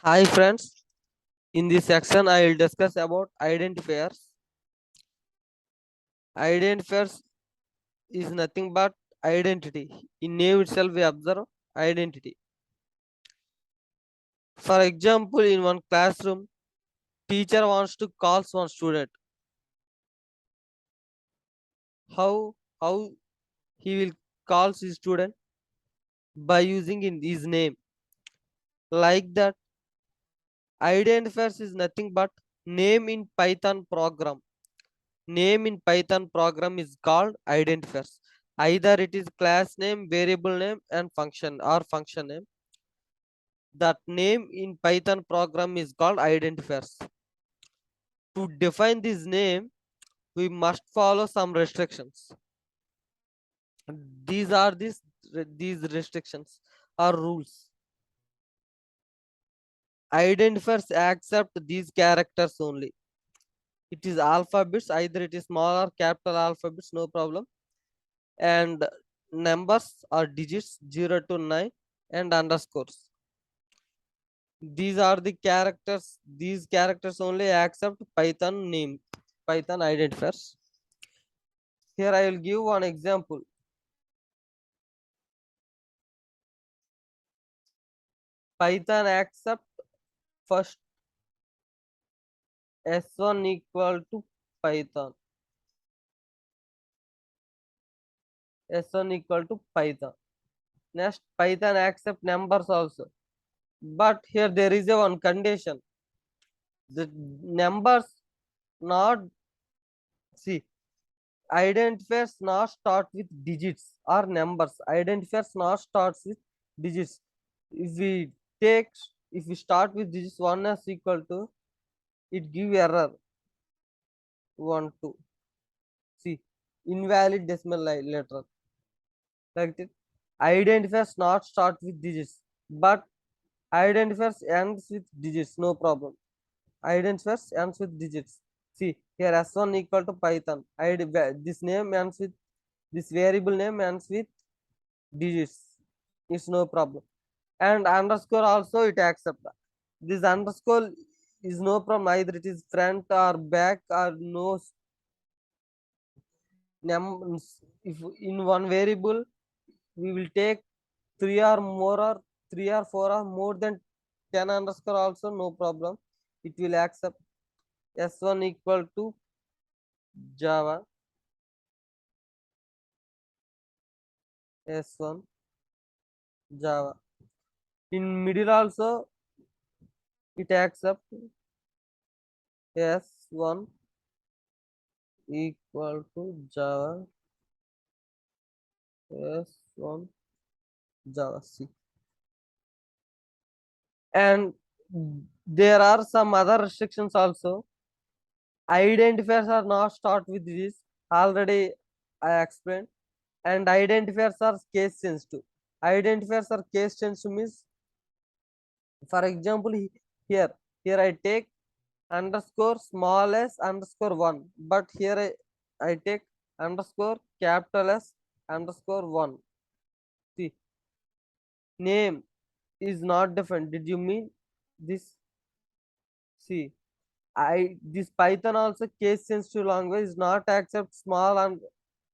Hi friends, in this section I will discuss about identifiers. Identifiers is nothing but identity. In name itself we observe identity. For example, in one classroom, teacher wants to call one student. How he will call his student by using in his name. Like that, identifiers is nothing but name in Python program. Name in Python program is called identifiers. Either it is class name, variable name, and function or function name. That name in Python program is called identifiers. To define this name, we must follow some restrictions. These restrictions or rules. Identifiers accept these characters only. It is alphabets, either it is small or capital alphabets, no problem, and numbers or digits 0 to 9 and underscores. These are the characters. These characters only accept Python name, Python identifiers. Here I will give one example. Python accept first s1 equal to Python. S1 equal to Python. Next, Python accept numbers also. But here there is a one condition. The numbers not see identifiers not start with digits or numbers. Identifiers not starts with digits. If we take if we start with digits, 1 is equal to, it give error 1 2. See, invalid decimal letter. Like it. Identifiers not start with digits, but identifiers ends with digits, no problem. Identifiers ends with digits. See here, s1 equal to Python. This name ends with, this variable name ends with digits. It's no problem. And underscore also it accept. This underscore is no problem, either it is front or back or no. If in one variable we will take three or more, or three or four or more than 10 underscore also, no problem, it will accept. S1 equal to Java. S1 Java. In middle also it accept. S1 equal to Java. S1 Java C. And there are some other restrictions also. Identifiers are not start with this, already I explained. And identifiers are case sensitive. Identifiers are case sensitive means, for example, here I take underscore small s underscore 1, but here I take underscore capital S underscore 1. See, name is not different. Did you mean this? See, this Python also case sensitive language is not accept small and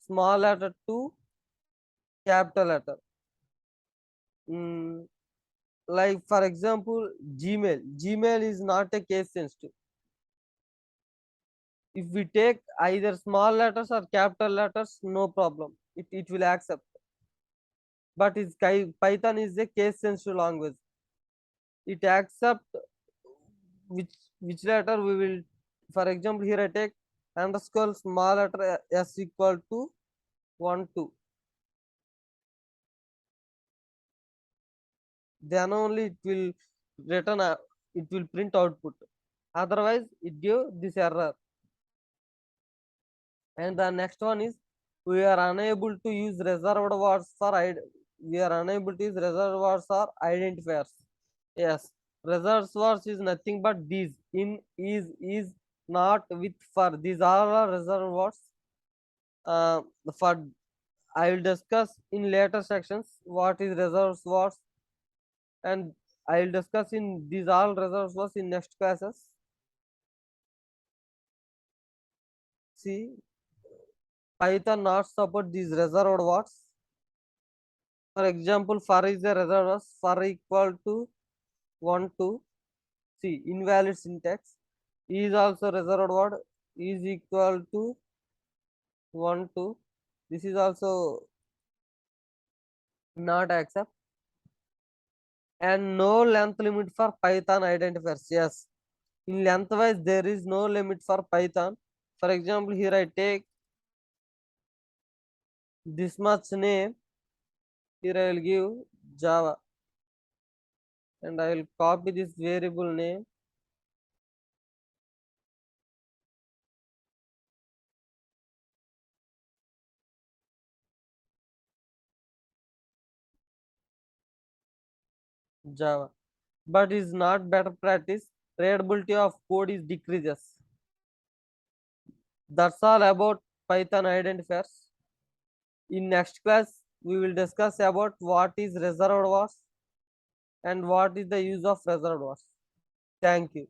small letter to capital letter. Mm, like for example, Gmail is not a case sensitive. If we take either small letters or capital letters, no problem. It will accept. But Python is a case sensitive language. It accept which letter we will. For example, here I take underscore small letter s equal to 1 2. Then only it will return it will print output, otherwise it give this error. And the next one is, we are unable to use reserved words for we are unable to use reserved words or identifiers. Yes, reserved words is nothing but these: in, is, not, with, for. These are reserved words. For I will discuss in later sections what is reserved words and I will discuss in these all reserved words in next classes. See, Python not support these reserved words. For example, for is a reserved word, for equal to 1 to, see, invalid syntax. Is also reserved word, is equal to 1 to. This is also not accept. And no length limit for Python identifiers. Yes, in lengthwise there is no limit for Python. For example, here I take this much name. Here I will give Java and I will copy this variable name. Java, but is not better practice. Readability of code is decreases. That's all about Python identifiers. In next class, we will discuss about what is reserved was and what is the use of reserved was. Thank you.